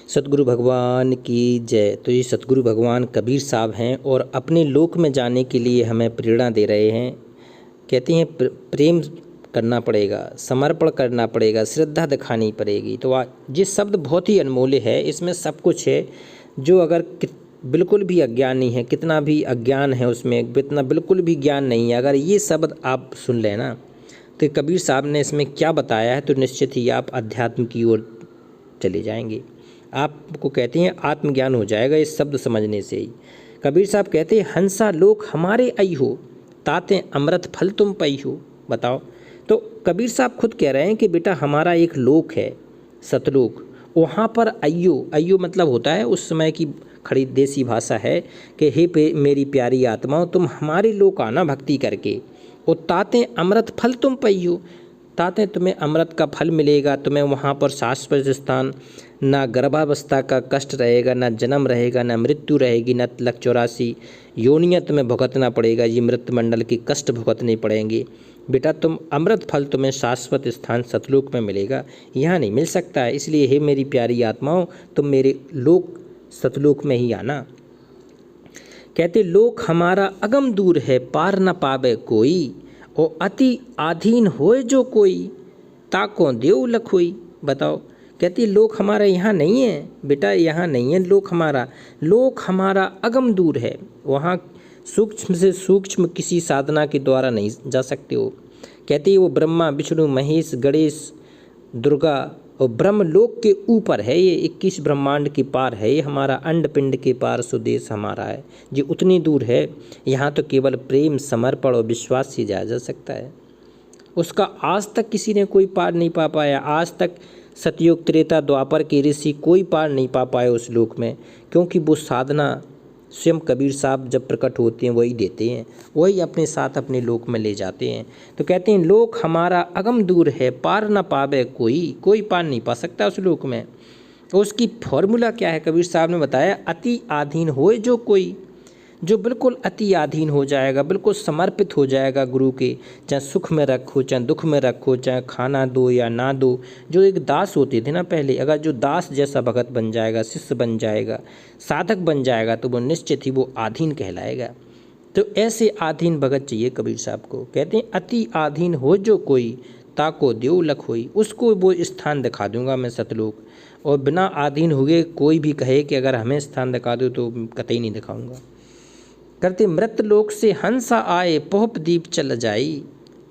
सतगुरु भगवान की जय। तो ये सतगुरु भगवान कबीर साहब हैं और अपने लोक में जाने के लिए हमें प्रेरणा दे रहे हैं। कहते हैं प्रेम करना पड़ेगा, समर्पण करना पड़ेगा, श्रद्धा दिखानी पड़ेगी। तो ये शब्द बहुत ही अनमोल है, इसमें सब कुछ है। जो अगर बिल्कुल भी अज्ञानी है, कितना भी अज्ञान है उसमें, इतना बिल्कुल भी ज्ञान नहीं है, अगर ये शब्द आप सुन लेना तो कबीर साहब ने इसमें क्या बताया है तो निश्चित ही आप अध्यात्म की ओर चले जाएंगे। आपको कहते हैं आत्मज्ञान हो जाएगा इस शब्द समझने से ही। कबीर साहब कहते हैं हंसा लोक हमारे आई हो, ताते अमृत फल तुम पई हो। बताओ, तो कबीर साहब खुद कह रहे हैं कि बेटा हमारा एक लोक है सतलोक, वहाँ पर अयो मतलब होता है उस समय की खड़ी देसी भाषा है कि हे मेरी प्यारी आत्माओं, तुम हमारे लोक आना भक्ति करके, और ताते अमृत फल तुम पई हो, ताते तुम्हें अमृत का फल मिलेगा, तुम्हें वहाँ पर शाश्वत स्थान, ना गर्भावस्था का कष्ट रहेगा, ना जन्म रहेगा, ना मृत्यु रहेगी, ना तिलक 84 योनियाँ तुम्हें भुगतना पड़ेगा, ये मृत्यु मंडल के कष्ट भुगतने पड़ेंगे। बेटा तुम अमृत फल तुम्हें शाश्वत स्थान सतलोक में मिलेगा, यहाँ नहीं मिल सकता है। इसलिए हे मेरी प्यारी आत्माओं, तुम मेरे लोक सतलोक में ही आना। कहते लोक हमारा अगम दूर है, पार न पावे कोई, और अति आधीन होए जो कोई, ताको देव लखोई। बताओ, कहती लोक हमारा यहाँ नहीं है बेटा, यहाँ नहीं है लोक हमारा अगम दूर है, वहाँ सूक्ष्म से सूक्ष्म किसी साधना के द्वारा नहीं जा सकते हो। कहती वो ब्रह्मा विष्णु महेश गणेश दुर्गा और ब्रह्म लोक के ऊपर है, ये 21 ब्रह्मांड के पार है, ये हमारा अंड पिंड के पार सुदेश हमारा है, ये उतनी दूर है। यहाँ तो केवल प्रेम समर्पण और विश्वास से जाया जा सकता है। उसका आज तक किसी ने कोई पार नहीं पा पाया, आज तक सतयुग त्रेता द्वापर के ऋषि कोई पार नहीं पा पाए उस लोक में, क्योंकि वो साधना स्वयं कबीर साहब जब प्रकट होते हैं वही देते हैं, वही अपने साथ अपने लोक में ले जाते हैं। तो कहते हैं लोक हमारा अगम दूर है, पार ना पावे कोई पार नहीं पा सकता उस लोक में। तो उसकी फॉर्मूला क्या है कबीर साहब ने बताया, अति आधीन होए जो कोई, जो बिल्कुल अति आधीन हो जाएगा, बिल्कुल समर्पित हो जाएगा गुरु के, चाहे सुख में रखो चाहे दुख में रखो, चाहे खाना दो या ना दो। जो एक दास होते थे ना पहले, अगर जो दास जैसा भगत बन जाएगा, शिष्य बन जाएगा, साधक बन जाएगा, तो वो निश्चित ही वो आधीन कहलाएगा। तो ऐसे आधीन भगत चाहिए कबीर साहब को। कहते हैं अति आधीन हो जो कोई, ताको देव लख होई, उसको वो स्थान दिखा दूंगा मैं सतलोक। और बिना आधीन हुए कोई भी कहे कि अगर हमें स्थान दिखा दो तो कतई नहीं दिखाऊंगा। करते मृत लोक से हंसा आए, पोहप दीप चल जाई।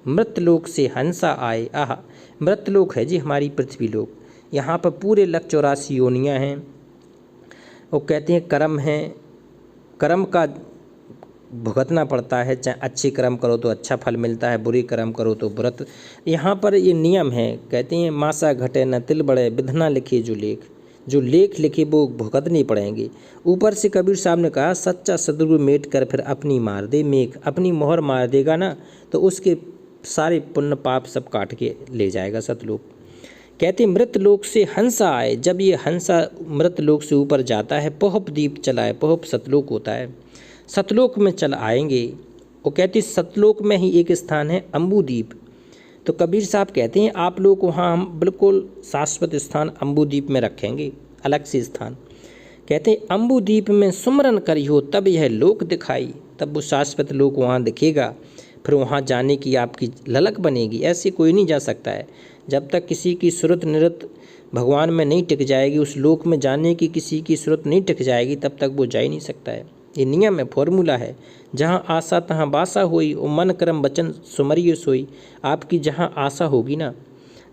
मृत लोक से हंसा आए, आह मृत लोक है जी हमारी पृथ्वी लोक, यहाँ पर पूरे 184 योनियाँ हैं। वो कहते हैं कर्म है, कर्म का भुगतना पड़ता है, चाहे अच्छे कर्म करो तो अच्छा फल मिलता है, बुरे कर्म करो तो बुरा। यहाँ पर ये नियम है, कहते हैं मासा घटे न तिल बढ़े, विधना लिखे जो लेख लिखे वो भुगतने पड़ेंगे। ऊपर से कबीर साहब ने कहा सच्चा सदगुरु मेट कर फिर अपनी मार दे मेघ, अपनी मोहर मार देगा ना तो उसके सारे पुण्य पाप सब काट के ले जाएगा सतलोक। कहते मृत लोक से हंसा आए, जब ये हंसा मृत लोक से ऊपर जाता है, पोहप दीप चलाए, पोहप सतलोक होता है, सतलोक में चल आएंगे। वो कहती सतलोक में ही एक स्थान है अम्बुदीप। तो कबीर साहब कहते हैं आप लोग वहाँ हम बिल्कुल शाश्वत स्थान अम्बुदीप में रखेंगे, अलग से स्थान। कहते हैं अम्बुदीप में सुमरन करियो, तब यह लोक दिखाई, तब वो शाश्वत लोक वहाँ दिखेगा, फिर वहाँ जाने की आपकी ललक बनेगी। ऐसे कोई नहीं जा सकता है, जब तक किसी की सुरत निरत भगवान में नहीं टिक जाएगी, उस लोक में जाने की किसी की सुरत नहीं टिक जाएगी, तब तक वो जा ही नहीं सकता है। ये नियम है, फॉर्मूला है। जहाँ आशा तहाँ बासा होई, और मन कर्म वचन सुमरिय सोई। आपकी जहाँ आशा होगी ना,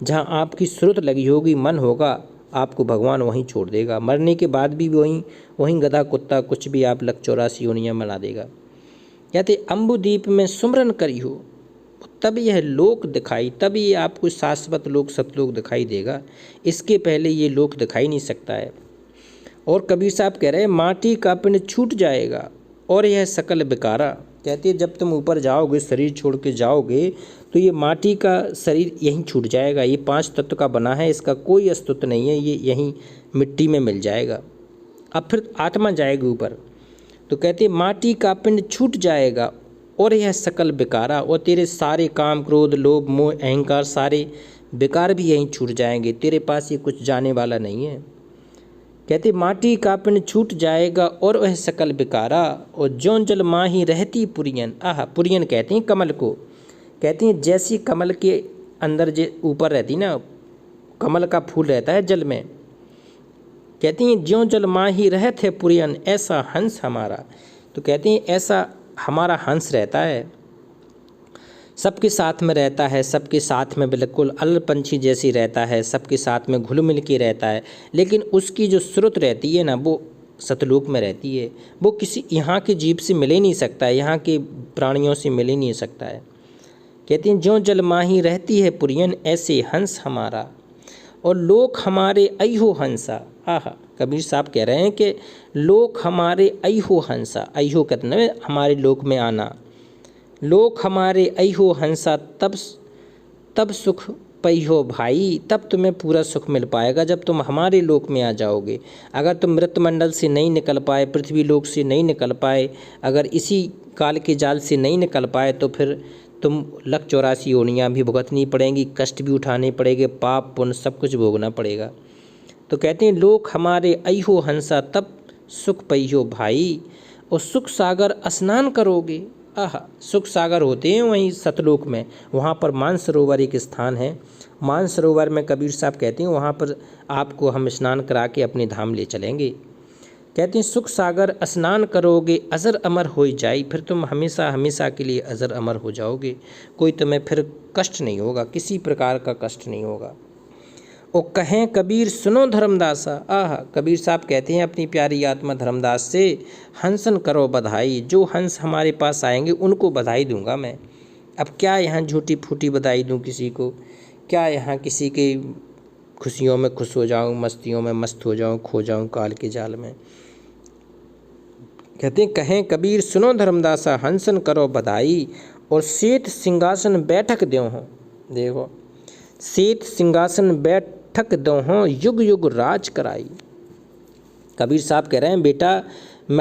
जहाँ आपकी सुरत लगी होगी, मन होगा, आपको भगवान वहीं छोड़ देगा। मरने के बाद भी वहीं गधा कुत्ता कुछ भी आप 184 योनियाँ बना देगा। कहते अम्बुदीप में सुमरन करी हो, तब यह लोक दिखाई, तब ये आपको शाश्वत लोक सतलोक दिखाई देगा, इसके पहले ये लोक दिखाई नहीं सकता है। और कबीर साहब कह रहे हैं माटी का पिंड छूट जाएगा और यह सकल बेकारा। कहते हैं जब तुम ऊपर जाओगे, शरीर छोड़ के जाओगे, तो ये माटी का शरीर यहीं छूट जाएगा। ये 5 तत्व का बना है, इसका कोई अस्तित्व नहीं है, ये यहीं मिट्टी में मिल जाएगा। अब फिर आत्मा जाएगी ऊपर, तो कहते हैं माटी का पिंड छूट जाएगा और यह सकल बेकारा, और तेरे सारे काम क्रोध लोभ मोह अहंकार सारे बेकार भी यहीं छूट जाएंगे, तेरे पास ये कुछ जाने वाला नहीं है। कहते माटी का पिंड छूट जाएगा और वह सकल बिकारा, और ज्यों जल माही रहती पुरियन। आह, पुरियन कहते हैं कमल को, कहते हैं जैसी कमल के अंदर जे ऊपर रहती ना, कमल का फूल रहता है जल में, कहती हैं ज्यों जल माही रहते पुरियन ऐसा हंस हमारा। तो कहते हैं ऐसा हमारा हंस रहता है, सबके साथ में रहता है, सबके साथ में बिल्कुल अलग पंछी जैसी रहता है, सबके साथ में घुल मिल के रहता है, लेकिन उसकी जो स्रुत रहती है ना वो सतलोक में रहती है, वो किसी यहाँ के जीव से मिल ही नहीं सकता है, यहाँ के प्राणियों से मिल ही नहीं सकता है। कहते हैं ज्यों जल माही रहती है पुरियन ऐसे हंस हमारा, और लोक हमारे अइहो हंसा। आह, कबीर साहब कह रहे हैं कि लोक हमारे अइहो हंसा, अइहो कहते हैं हमारे लोक में आना, लोक हमारे अइहो हंसा तब सुख पइहो भाई, तब तुम्हें पूरा सुख मिल पाएगा जब तुम हमारे लोक में आ जाओगे। अगर तुम मृतमंडल से नहीं निकल पाए, पृथ्वी लोक से नहीं निकल पाए, अगर इसी काल के जाल से नहीं निकल पाए, तो फिर तुम 184 योनियाँ भी भुगतनी पड़ेंगी, कष्ट भी उठाने पड़ेंगे, पाप पुण्य सब कुछ भोगना पड़ेगा। तो कहते हैं लोक हमारे अइहो हंसा तब सुख पइहो भाई, और सुख सागर स्नान करोगे। आह, सुख सागर होते हैं वहीं सतलोक में, वहाँ पर मानसरोवर एक स्थान है, मानसरोवर में कबीर साहब कहते हैं वहाँ पर आपको हम स्नान करा के अपने धाम ले चलेंगे। कहते हैं सुख सागर स्नान करोगे अजर अमर हो जाई, फिर तुम हमेशा हमेशा के लिए अजर अमर हो जाओगे, कोई तुम्हें फिर कष्ट नहीं होगा, किसी प्रकार का कष्ट नहीं होगा। ओ कहें कबीर सुनो धर्मदासा। आह, कबीर साहब कहते हैं अपनी प्यारी आत्मा धर्मदास से, हंसन करो बधाई, जो हंस हमारे पास आएंगे उनको बधाई दूंगा मैं। अब क्या यहाँ झूठी फूटी बधाई दूँ किसी को, क्या यहाँ किसी के खुशियों में खुश हो जाऊँ, मस्तियों में मस्त हो जाऊँ, खो जाऊँ काल के जाल में। कहते हैं कहें कबीर सुनो धर्मदासा, हंसन करो बधाई, और श्वेत सिंहासन बैठक द्यों हो। देखो, श्वेत सिंहासन बैठक द्यों हो, युग युग राज कराई। कबीर साहब कह रहे हैं बेटा,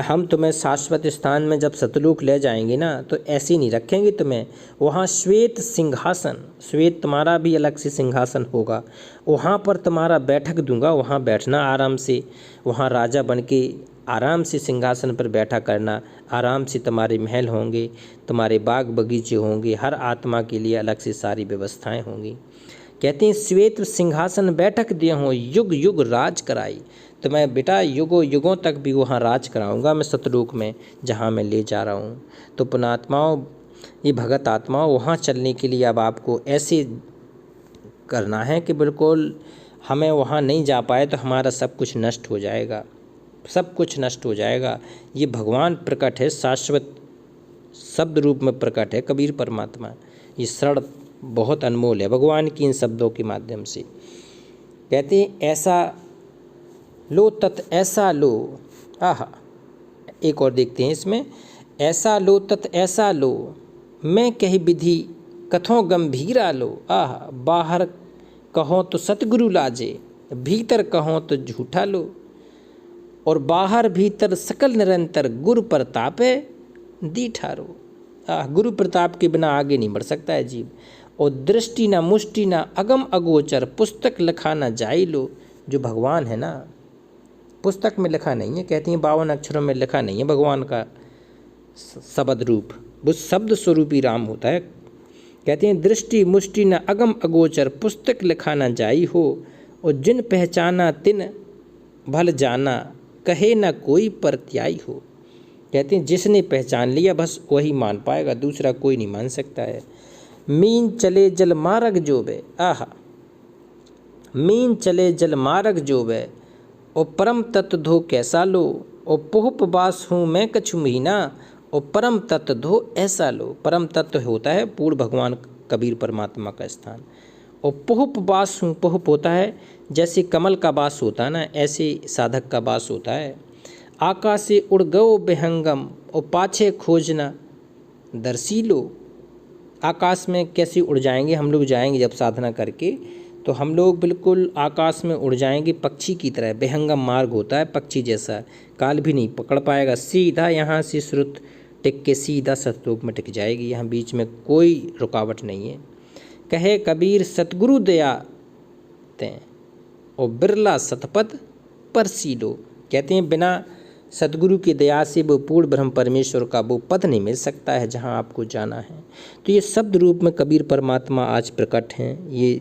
हम तुम्हें शाश्वत स्थान में जब सतलोक ले जाएंगे ना, तो ऐसे नहीं रखेंगे तुम्हें, वहाँ श्वेत सिंहासन, श्वेत तुम्हारा भी अलग से सिंहासन होगा, वहाँ पर तुम्हारा बैठक दूंगा, वहाँ बैठना आराम से, वहाँ राजा बन के आराम से सिंहासन पर बैठा करना, आराम से तुम्हारे महल होंगे, तुम्हारे बाग बगीचे होंगे, हर आत्मा के लिए अलग से सारी व्यवस्थाएं होंगी। कहते हैं श्वेत सिंहासन बैठक दिए हों, युग युग राज कराई। तो मैं बेटा युगों युगों तक भी वहाँ राज कराऊंगा मैं सतलोक में, जहाँ मैं ले जा रहा हूँ। तो पुणात्माओं, ये भगत आत्माओं, वहाँ चलने के लिए अब आपको ऐसे करना है कि बिल्कुल हमें वहाँ नहीं जा पाए तो हमारा सब कुछ नष्ट हो जाएगा, सब कुछ नष्ट हो जाएगा। ये भगवान प्रकट है, शाश्वत शब्द रूप में प्रकट है कबीर परमात्मा। ये शरण बहुत अनमोल है भगवान की इन शब्दों के माध्यम से। कहते हैं ऐसा लो तत् ऐसा लो। आह, एक और देखते हैं इसमें, ऐसा लो तत् ऐसा लो, मैं कही विधि कथों गंभीरा लो। आह, बाहर कहो तो सतगुरु लाजे, भीतर कहो तो झूठा लो, और बाहर भीतर सकल निरंतर गुरु प्रताप दी ठारो। गुरु प्रताप के बिना आगे नहीं बढ़ सकता है जीव। और दृष्टि ना मुष्टि ना अगम अगोचर, पुस्तक लिखा ना जाई लो। जो भगवान है ना, पुस्तक में लिखा नहीं है, कहती हैं 52 अक्षरों में लिखा नहीं है भगवान का शब्द रूप, वो शब्द स्वरूपी राम होता है। कहते हैं दृष्टि मुष्टि न अगम अगोचर, पुस्तक लिखा न जाई हो, और जिन पहचाना तिन भल जाना, कहे न कोई परत्याई हो। कहते हैं जिसने पहचान लिया बस वही मान पाएगा, दूसरा कोई नहीं मान सकता है। मीन चले जल मार्ग जोबे। आहा, मीन चले जल मार्ग जोबे, और परम तत्व धो कैसा लो, और पोहप बास हूँ मैं कछु महीना, और परम तत्व धो ऐसा लो। परम तत्व होता है पूर्ण भगवान कबीर परमात्मा का स्थान। और पोहप बास हूँ, पोहप होता है जैसे कमल का बास होता है ना, ऐसे साधक का बास होता है। आकाश से उड़ गओ बेहंगम, और पाछे खोजना दर्शी लो। आकाश में कैसे उड़ जाएंगे हम लोग, जाएंगे जब साधना करके तो हम लोग बिल्कुल आकाश में उड़ जाएंगे पक्षी की तरह। बेहंगम मार्ग होता है पक्षी जैसा, काल भी नहीं पकड़ पाएगा, सीधा यहाँ से श्रुत टिक के सीधा सतलोक में टिक जाएगी, यहाँ बीच में कोई रुकावट नहीं है। कहे कबीर सतगुरु दया तें, और बिरला सतपथ परसी लो। कहते हैं बिना सतगुरु की दया से वो पूर्ण ब्रह्म परमेश्वर का वो पद नहीं मिल सकता है जहाँ आपको जाना है। तो ये शब्द रूप में कबीर परमात्मा आज प्रकट हैं, ये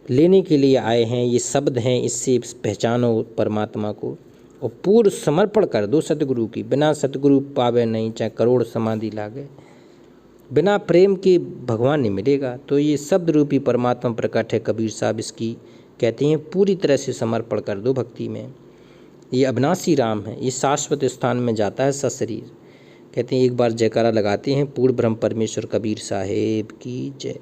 लेने के लिए आए हैं, ये शब्द हैं, इससे पहचानो परमात्मा को और पूर्ण समर्पण कर दो सतगुरु की। बिना सतगुरु पावे नहीं चाहे करोड़ समाधि लागे, बिना प्रेम के भगवान नहीं मिलेगा। तो ये शब्द रूपी परमात्मा प्रकट है कबीर साहब, इसकी कहते हैं पूरी तरह से समर्पण कर दो भक्ति में। ये अविनाशी राम है, ये शाश्वत स्थान में जाता है सशरीर। कहते हैं एक बार जयकारा लगाते हैं पूर्ण ब्रह्म परमेश्वर कबीर साहेब की जय।